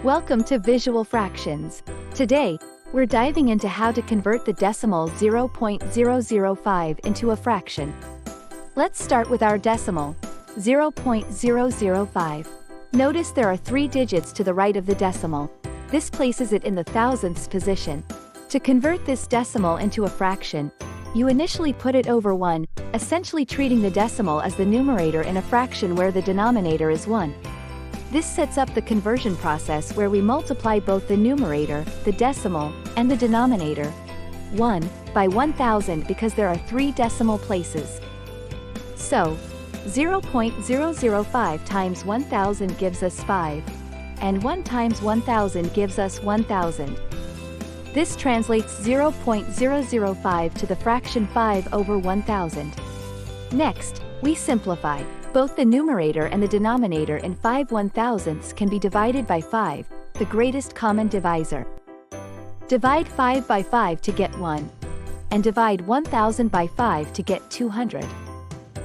Welcome to Visual Fractions. Today, we're diving into how to convert the decimal 0.005 into a fraction. Let's start with our decimal, 0.005. Notice there are 3 digits to the right of the decimal. This places it in the thousandths position. To convert this decimal into a fraction, you initially put it over 1, essentially treating the decimal as the numerator in a fraction where the denominator is 1. This sets up the conversion process where we multiply both the numerator, the decimal, and the denominator, 1, by 1000 because there are 3 decimal places. So, 0.005 times 1000 gives us 5, and 1 times 1000 gives us 1000. This translates 0.005 to the fraction 5 over 1000. Next, we simplify. Both the numerator and the denominator in 5 1,000ths can be divided by 5, the greatest common divisor. Divide 5 by 5 to get 1. And divide 1000 by 5 to get 200.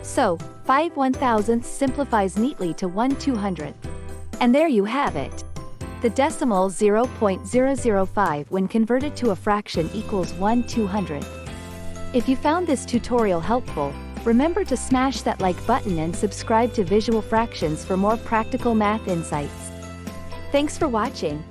So, 5 1,000ths simplifies neatly to 1 200th. And there you have it. The decimal 0.005 when converted to a fraction equals 1 200th. If you found this tutorial helpful, remember to smash that like button and subscribe to Visual Fractions for more practical math insights. Thanks for watching.